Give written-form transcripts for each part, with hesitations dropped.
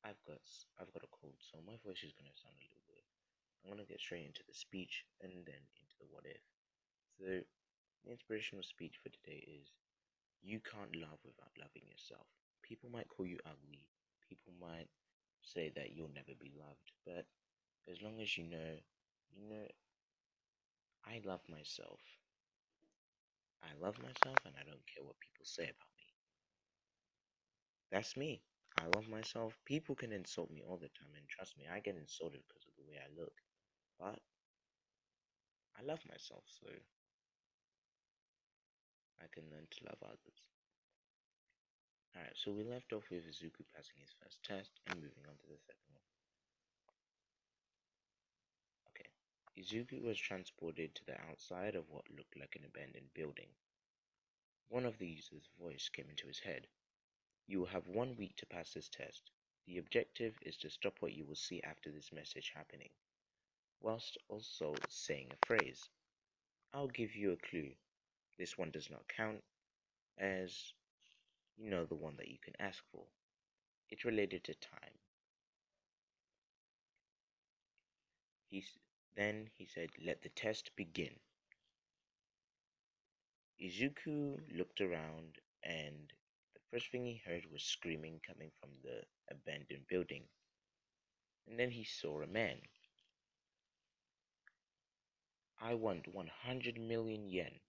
I've got a cold, so my voice is gonna sound a little weird. I'm gonna get straight into the speech and then into the what if. So the inspirational speech for today is: you can't love without loving yourself. People might call you ugly. People might say that you'll never be loved, but as long as you know, I love myself. I love myself, and I don't care what people say about me. That's me. I love myself. People can insult me all the time, and trust me, I get insulted because of the way I look. But I love myself, so I can learn to love others. Alright, so we left off with Izuku passing his first test and moving on to the second one. Okay. Izuku was transported to the outside of what looked like an abandoned building. One of the user's voice came into his head. You will have 1 week to pass this test. The objective is to stop what you will see after this message happening, whilst also saying a phrase. I'll give you a clue. This one does not count, as you know the one that you can ask for. It's related to time. Then he said, let the test begin. Izuku looked around, and the first thing he heard was screaming coming from the abandoned building. And then he saw a man. I want 100 million yen.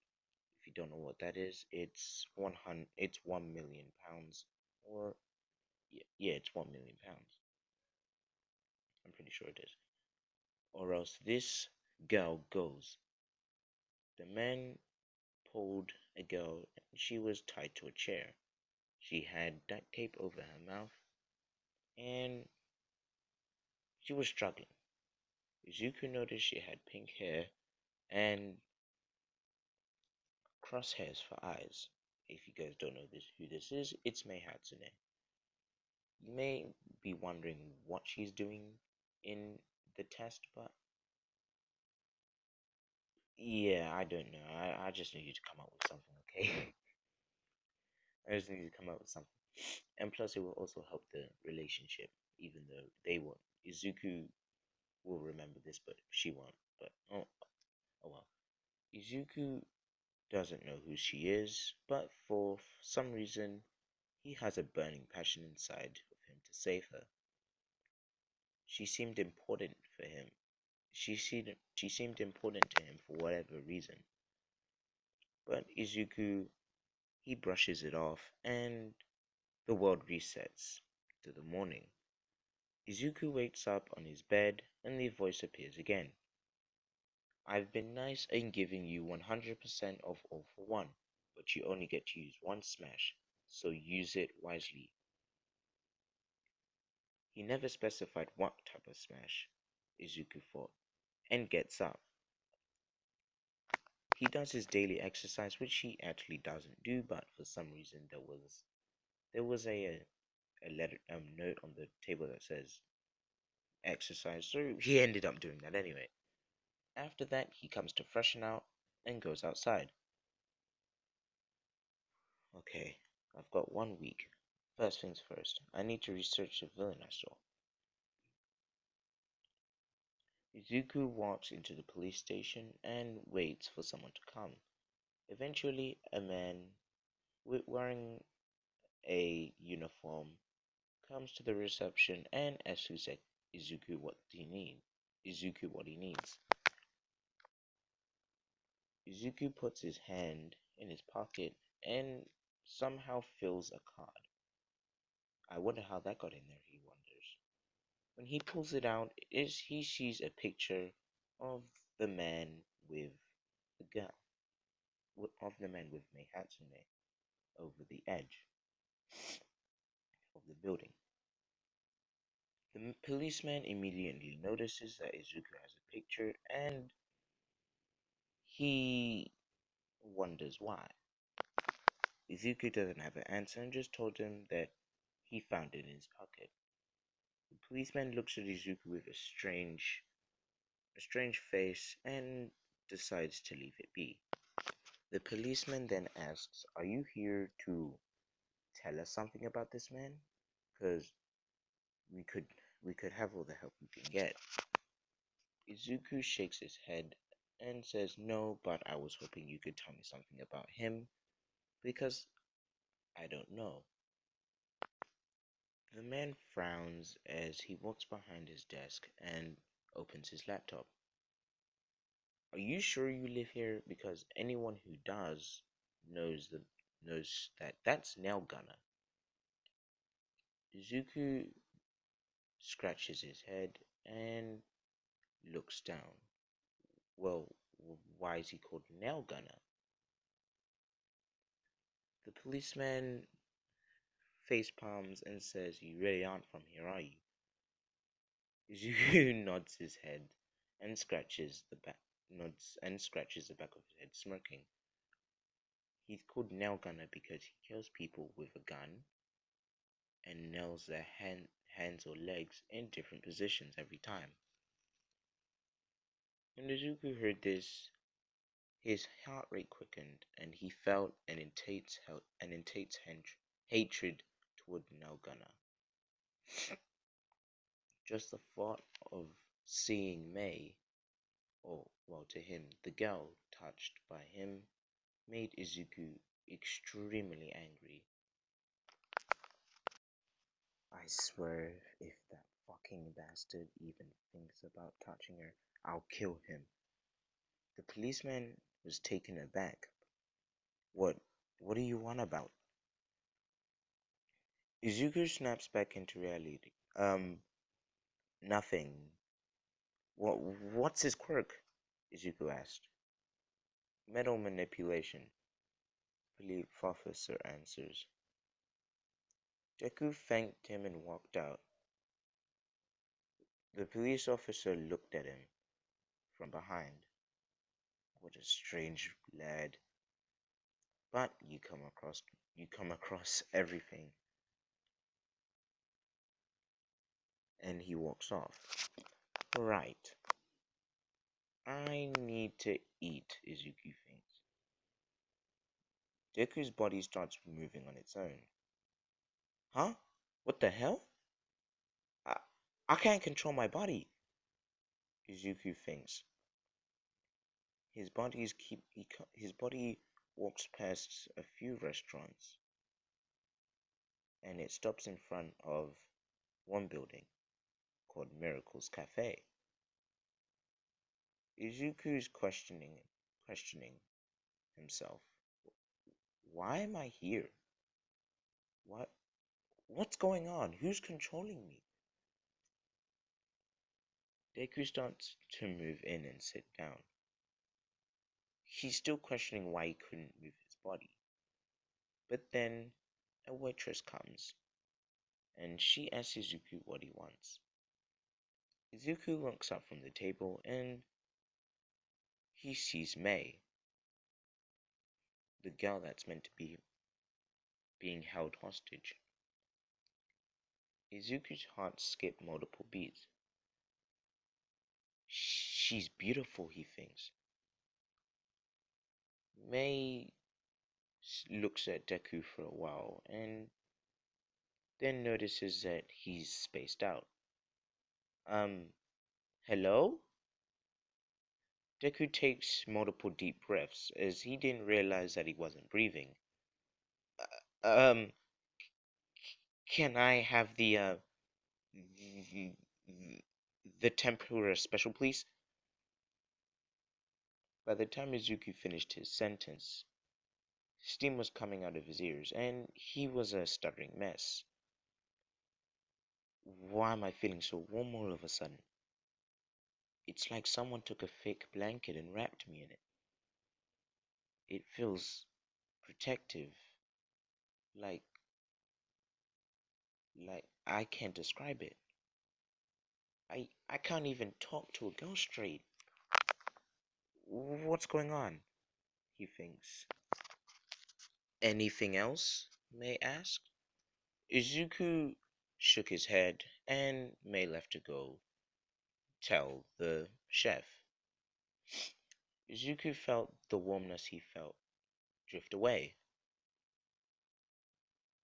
If you don't know what that is, it's 1 million pounds, or yeah, it's 1 million pounds. I'm pretty sure it is. Or else this girl goes. The man pulled a girl, and she was tied to a chair. She had duct tape over her mouth, and she was struggling. Izuku noticed she had pink hair and crosshairs for eyes. If you guys don't know who this is, it's Mei Hatsune. You may be wondering what she's doing in the test, but yeah, I don't know. I just need you to come up with something, okay? I just need you to come up with something. And plus, it will also help the relationship, even though they won't. Izuku will remember this, but she won't. But oh well. Izuku doesn't know who she is, but for some reason, he has a burning passion inside of him to save her. She seemed important for him. She seemed important to him for whatever reason. But Izuku, he brushes it off, and the world resets to the morning. Izuku wakes up on his bed, and the voice appears again. I've been nice in giving you 100% of all for one, but you only get to use one smash, so use it wisely. He never specified what type of smash, Izuku thought, and gets up. He does his daily exercise, which he actually doesn't do, but for some reason there was a note on the table that says exercise, so he ended up doing that anyway. After that, he comes to freshen out and goes outside. Okay, I've got 1 week. First things first, I need to research the villain I saw. Izuku walks into the police station and waits for someone to come. Eventually, a man wearing a uniform comes to the reception and asks Izuku what he needs. Izuku puts his hand in his pocket and somehow fills a card. I wonder how that got in there, he wonders. When he pulls it out, he sees a picture of the man with the gun, of the man with Mei Hatsune over the edge of the building. The policeman immediately notices that Izuku has a picture, and he wonders why. Izuku doesn't have an answer and just told him that he found it in his pocket. The policeman looks at Izuku with a strange face and decides to leave it be. The policeman then asks, are you here to tell us something about this man? Because We could we could have all the help we can get. Izuku shakes his head and says, "No, but I was hoping you could tell me something about him because I don't know." The man frowns as he walks behind his desk and opens his laptop. "Are you sure you live here? Because anyone who does knows the knows that that's Nail Gunner." Izuku scratches his head and looks down. Well, why is he called Nail Gunner? The policeman face palms and says, "You really aren't from here, are you?" Izuku nods his head and scratches the back of his head, smirking. He's called Nail Gunner because he kills people with a gun and nails their hands or legs in different positions every time. When Izuku heard this, his heart rate quickened, and he felt an intense hatred toward Nail Gunner. Just the thought of seeing May, or well, to him, the girl touched by him, made Izuku extremely angry. "I swear, if that fucking bastard even thinks about touching her, I'll kill him." The policeman was taken aback. What? What do you want about?" Izuku snaps back into reality. Nothing. What's his quirk?" Izuku asked. "Metal manipulation," police officer answers. Deku thanked him and walked out. The police officer looked at him from behind. "What a strange lad. But you come across everything." And he walks off. "Right. I need to eat," Izuku thinks. Deku's body starts moving on its own. "Huh? What the hell? I, I can't control my body," Izuku thinks. His body walks past a few restaurants, and it stops in front of one building called Miracle's Cafe. Izuku's questioning himself. Why am I here? What what's going on? Who's controlling me? Deku starts to move in and sit down. He's still questioning why he couldn't move his body. But then a waitress comes, and she asks Izuku what he wants. Izuku looks up from the table and he sees Mei, the girl that's meant to be being held hostage. Izuku's heart skipped multiple beats. She's beautiful, he thinks. Mei looks at Deku for a while and then notices that he's spaced out. Hello? Deku takes multiple deep breaths as he didn't realize that he wasn't breathing. Um, can I have the tempura special, please?" By the time Izuku finished his sentence, steam was coming out of his ears, and he was a stuttering mess. Why am I feeling so warm all of a sudden? It's like someone took a fake blanket and wrapped me in it. It feels protective, like I can't describe it. I can't even talk to a girl straight. What's going on? He thinks. "Anything else?" May asked. Izuku shook his head, and May left to go tell the chef. Izuku felt the warmness he felt drift away.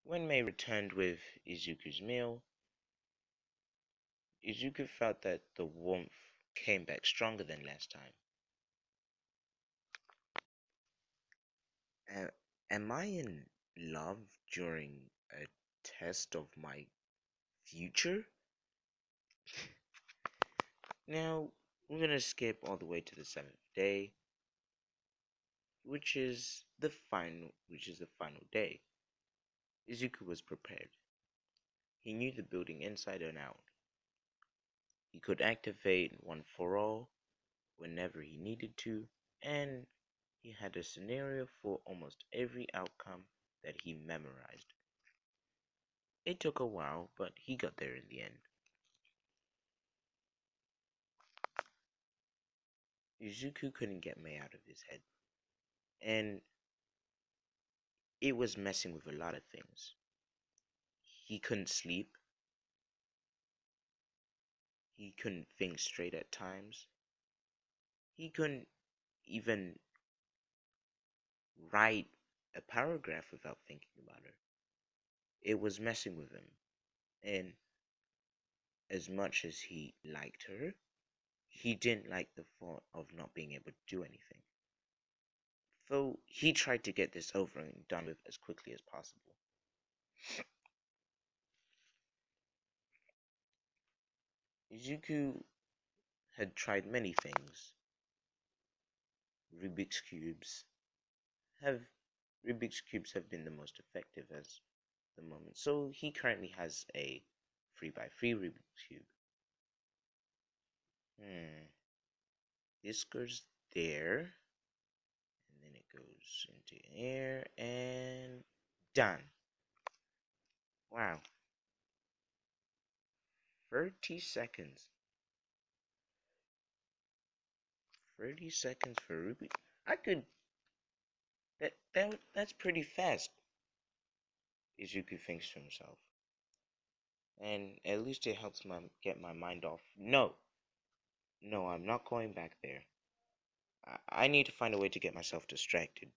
When May returned with Izuku's meal, Izuku felt that the warmth came back stronger than last time. Am I in love during a test of my future? Now, we're gonna skip all the way to the seventh day, which is the final day. Izuku was prepared. He knew the building inside and out. He could activate One for All whenever he needed to, and he had a scenario for almost every outcome that he memorized. It took a while, but he got there in the end. Izuku couldn't get Mei out of his head, and it was messing with a lot of things. He couldn't sleep, he couldn't think straight at times, he couldn't even write a paragraph without thinking about her. It was messing with him, and as much as he liked her, he didn't like the thought of not being able to do anything. So he tried to get this over and done with as quickly as possible. Izuku had tried many things. Rubik's cubes have Rubik's cubes have been the most effective as the moment. So he currently has a 3x3 Rubik's cube. This goes there, and then it goes into here and done. Wow. 30 seconds. 30 seconds for Rubik. I could that's pretty fast. Izuku thinks to himself. And at least it helps get my mind off. No, I'm not going back there. I need to find a way to get myself distracted.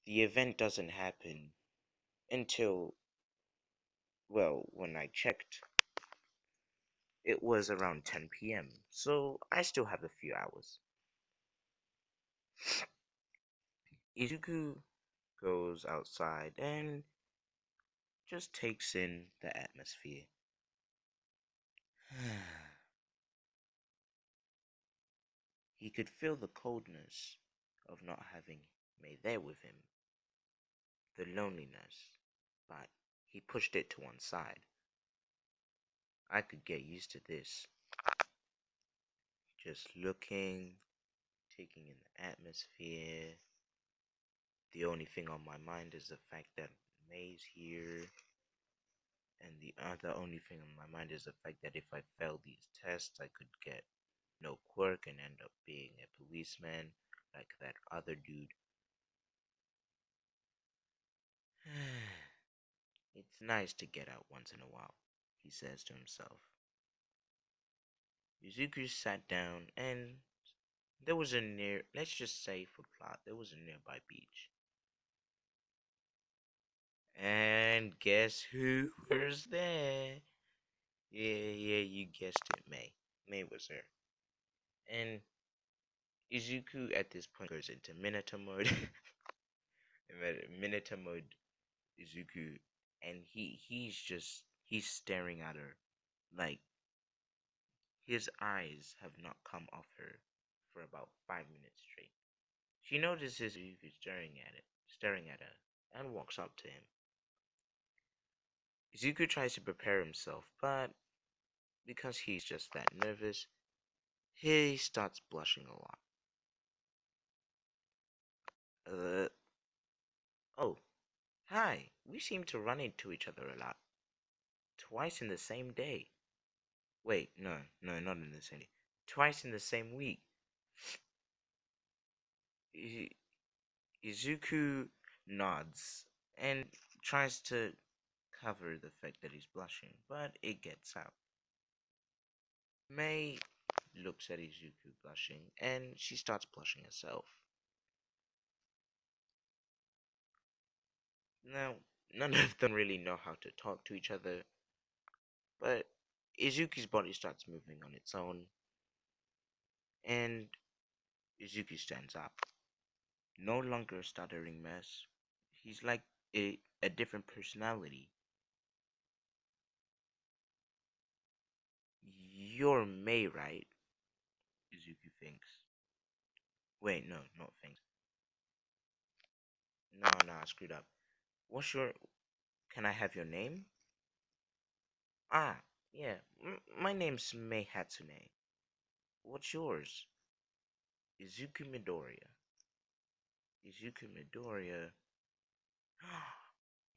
The event doesn't happen until, well, when I checked, it was around 10 p.m., so I still have a few hours. Izuku goes outside and just takes in the atmosphere. He could feel the coldness of not having Mei there with him, the loneliness, but he pushed it to one side. I could get used to this. Just looking, taking in the atmosphere. The only thing on my mind is the fact that Mei's here. And the other only thing on my mind is the fact that if I fail these tests, I could get no quirk and end up being a policeman like that other dude. It's nice to get out once in a while, he says to himself. Izuku sat down and there was let's just say for plot, there was a nearby beach. And guess who was there? Yeah, you guessed it, Mei. Mei was there. And Izuku at this point goes into Minato mode. Minato mode Izuku, and he's staring at her like his eyes have not come off her for about 5 minutes straight. She notices Izuku staring at her, and walks up to him. Izuku tries to prepare himself, but because he's just that nervous, he starts blushing a lot. Oh, hi. We seem to run into each other a lot. Twice in the same day. Wait, no, not in the same day. Twice in the same week. Izuku nods and tries to cover the fact that he's blushing, but it gets out. Mei looks at Izuku blushing, and she starts blushing herself. Now, none of them really know how to talk to each other, but Izuku's body starts moving on its own, and Izuku stands up. No longer a stuttering mess. He's like a different personality. You're May, right? Izuku thinks. Wait, no, not thinks. No, I screwed up. What's your... Can I have your name? Ah, yeah. My name's Mei Hatsune. What's yours? Izuku Midoriya. Izuku Midoriya.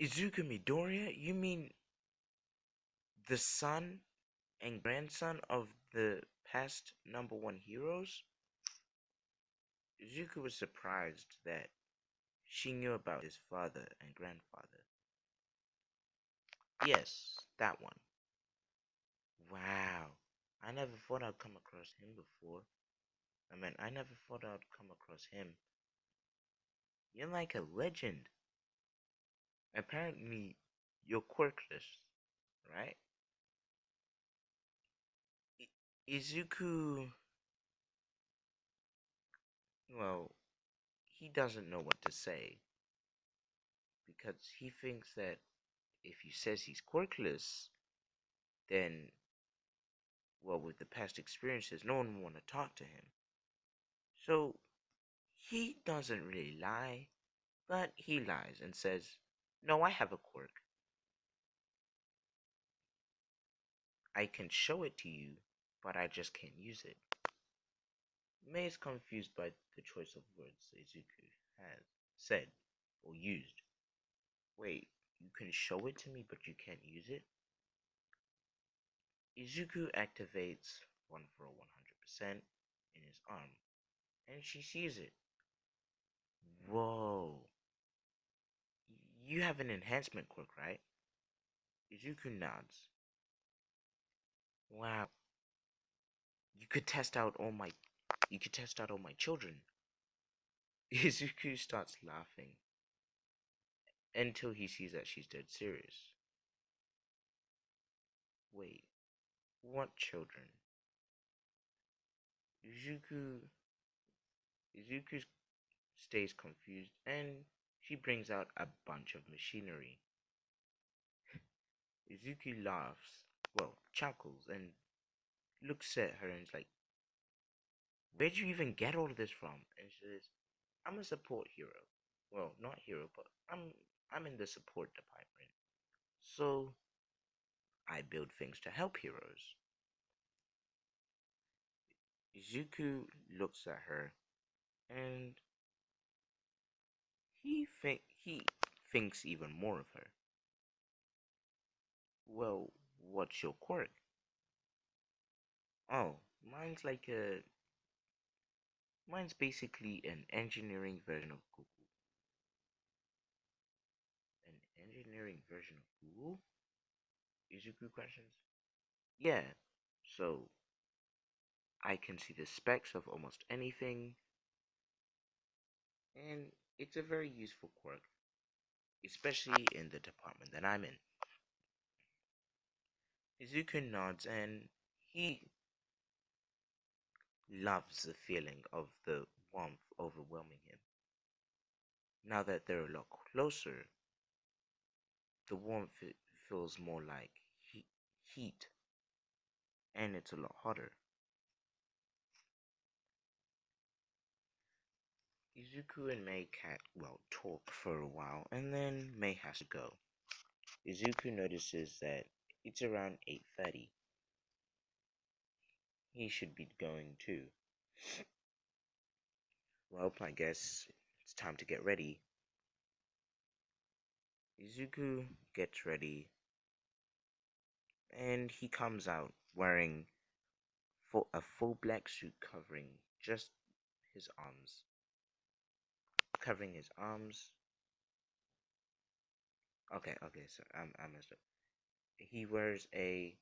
Izuku Midoriya? You mean the son and grandson of the past number one heroes? Izuku was surprised that she knew about his father and grandfather. Yes, that one. Wow. I never thought I'd come across him before. I never thought I'd come across him. You're like a legend. Apparently, you're quirkless, right? Izuku, well, he doesn't know what to say because he thinks that if he says he's quirkless, then, well, with the past experiences, no one will want to talk to him. So, he doesn't really lie, but he lies and says, "No, I have a quirk. I can show it to you, but I just can't use it." May is confused by the choice of words Izuku has said or used. Wait, you can show it to me, but you can't use it? Izuku activates one for 100% in his arm, and she sees it. Whoa. You have an enhancement quirk, right? Izuku nods. Wow. You could test out all my children. Izuku starts laughing until he sees that she's dead serious. Wait, what children? Izuku Izuku stays confused and she brings out a bunch of machinery. Izuku laughs, well, chuckles, and looks at her and is like, "Where'd you even get all of this from?" And she says, "I'm a support hero. Well, not hero, but I'm in the support department. So I build things to help heroes." Izuku looks at her and he thinks even more of her. "Well, what's your quirk?" "Oh, mine's basically an engineering version of Google." An engineering version of Google? Izuku questions. "Yeah, so I can see the specs of almost anything, and it's a very useful quirk, especially in the department that I'm in." Izuku nods and he loves the feeling of the warmth overwhelming him. Now that they're a lot closer, the warmth feels more like heat, and it's a lot hotter. Izuku and Mei talk for a while, and then Mei has to go. Izuku notices that it's around 8:30. He should be going too. Well, I guess it's time to get ready. Izuku gets ready, and he comes out wearing a full black suit covering just his arms. Covering his arms. Okay, so I messed up. He wears a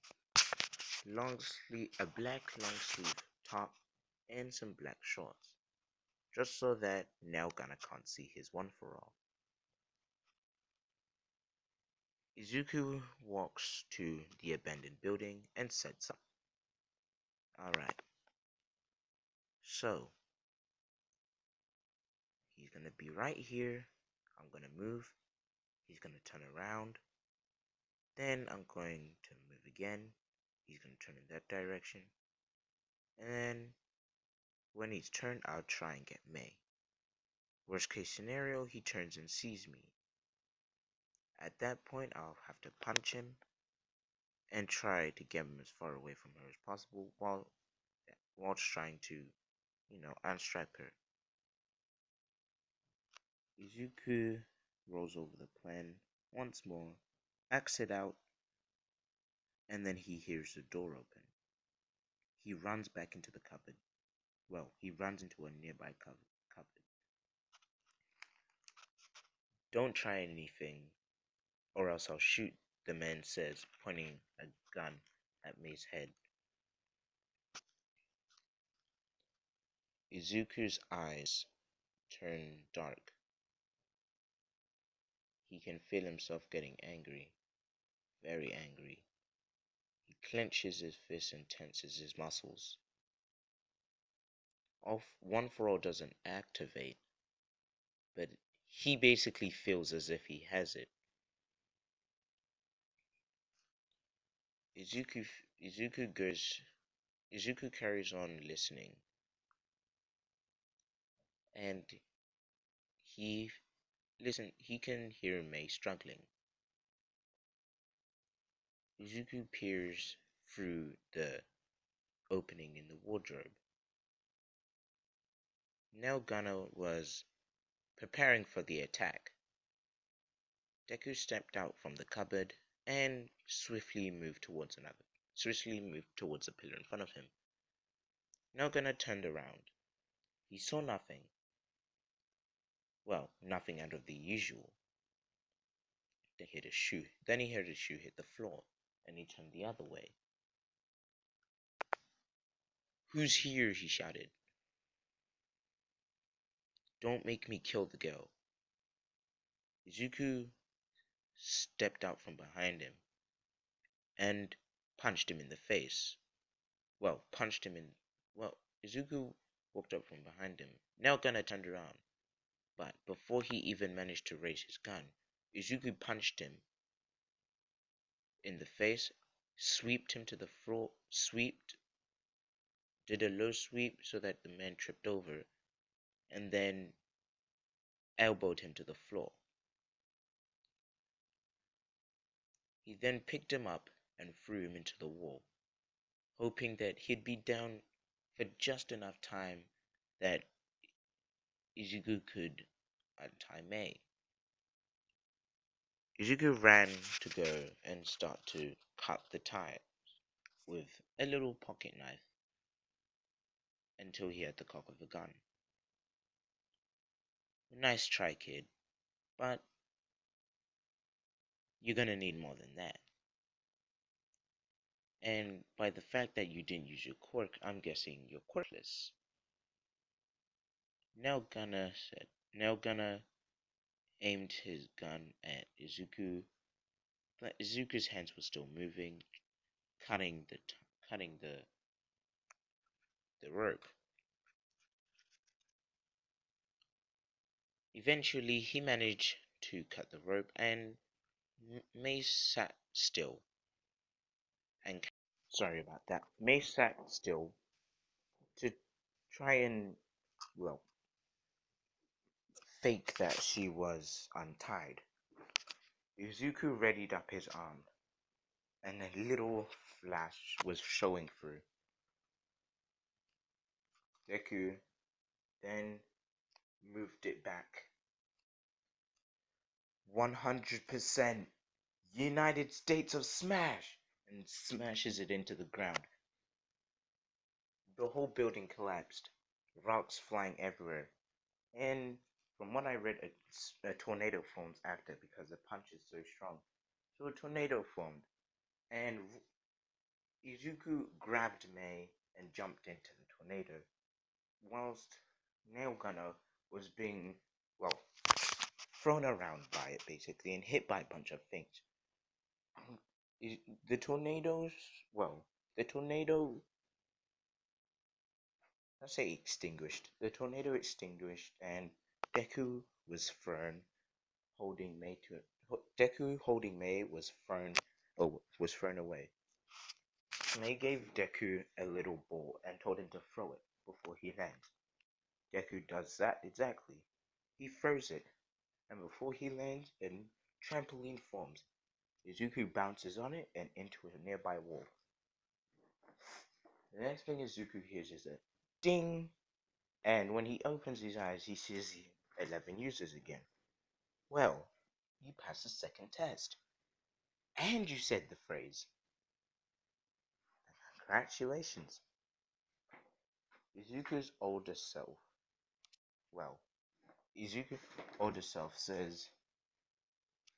black long sleeve top and some black shorts, just so that Naogana can't see his one for all. Izuku walks to the abandoned building and sets up. Alright, so he's gonna be right here. I'm gonna move. He's gonna turn around. Then I'm going to move again. He's gonna turn in that direction. And then when he's turned, I'll try and get May. Worst case scenario, he turns and sees me. At that point, I'll have to punch him and try to get him as far away from her as possible whilst trying to, unstrap her. Izuku rolls over the plan once more, acts it out, and then he hears the door open. He runs back into the cupboard. Well, he runs into a nearby cupboard. Don't try anything, or else I'll shoot, the man says, pointing a gun at May's head. Izuku's eyes turn dark. He can feel himself getting angry, very angry. He clenches his fist and tenses his muscles. One for all doesn't activate, but he basically feels as if he has it. Izuku carries on listening, and he can hear Mei struggling. Izuku peers through the opening in the wardrobe. Now Gunner was preparing for the attack. Deku stepped out from the cupboard and swiftly moved towards the pillar in front of him. Now Gunner turned around. He saw nothing. Well, nothing out of the usual. Then he heard a shoe hit the floor, and he turned the other way. "Who's here?" he shouted. "Don't make me kill the girl." Izuku stepped out from behind him and punched him in the face. Izuku walked up from behind him. Now Gunner turned around, but before he even managed to raise his gun, Izuku punched him in the face, sweeped him to the floor, did a low sweep so that the man tripped over, and then elbowed him to the floor. He then picked him up and threw him into the wall, hoping that he'd be down for just enough time that Izuku could untie Mei. Izuku ran to go and start to cut the tie with a little pocket knife until he had the cock of a gun. Nice try, kid, but you're gonna need more than that. And by the fact that you didn't use your quirk, I'm guessing you're quirkless. Now Gunner aimed his gun at Izuku, but Izuku's hands were still moving, cutting the rope. Eventually, he managed to cut the rope, and Mei sat still. And sorry about that. Mei sat still to try and, well, fake that she was untied. Izuku readied up his arm, and a little flash was showing through. Deku then moved it back. 100% United States of Smash! And smashes it into the ground. The whole building collapsed, rocks flying everywhere. And from what I read, a tornado forms after because the punch is so strong. So a tornado formed, and Izuku grabbed Mei and jumped into the tornado, whilst Nail Gunner was being, well, thrown around by it basically and hit by a bunch of things. The tornadoes, well, the tornado, let's say extinguished. The tornado extinguished, and Deku was thrown, holding May to Deku holding May was thrown away. May gave Deku a little ball and told him to throw it before he lands. Deku does that exactly. He throws it, and before he lands, a trampoline forms. Izuku bounces on it and into a nearby wall. The next thing Izuku hears is a ding, and when he opens his eyes, he sees the 11 users again. Well, you passed the second test. And you said the phrase. Congratulations. Izuku's older self. Well, Izuku's older self says,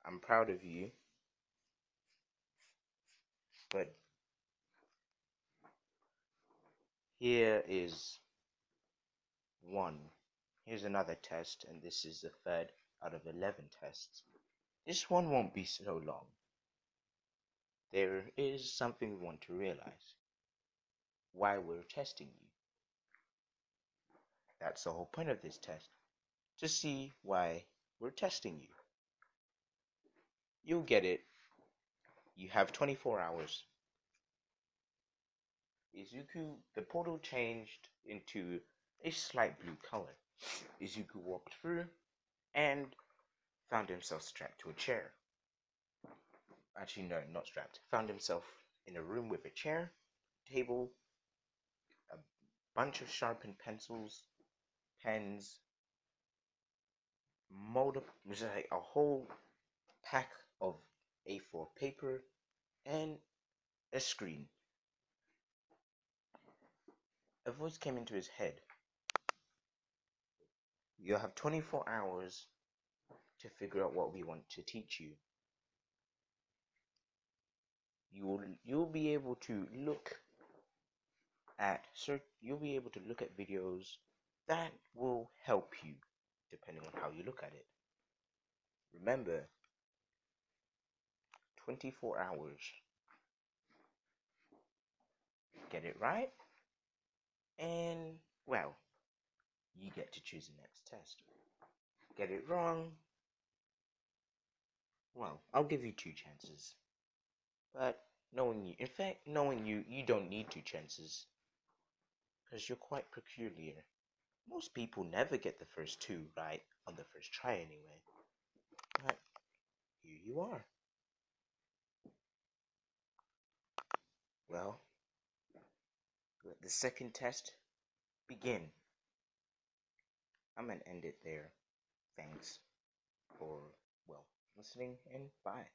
I'm proud of you, but here is one. Here's another test, and this is the third out of 11 tests. This one won't be so long. There is something we want to realize. Why we're testing you. That's the whole point of this test. To see why we're testing you. You'll get it. You have 24 hours. Izuku, the portal changed into a slight blue color. Izuku walked through and found himself strapped to a chair. Actually, no, not strapped. Found himself in a room with a chair, table, a bunch of sharpened pencils, pens, a whole pack of A4 paper, and a screen. A voice came into his head. You'll have 24 hours to figure out what we want to teach you. You'll be able to look at videos that will help you depending on how you look at it. Remember, 24 hours. Get it right, and well, you get to choose the next test. Get it wrong, well, I'll give you 2 chances. But knowing you, you don't need 2 chances, because you're quite peculiar. Most people never get the first 2 right on the first try anyway. But here you are. Well, let the second test begin. I'm gonna end it there. Thanks for, listening, and bye.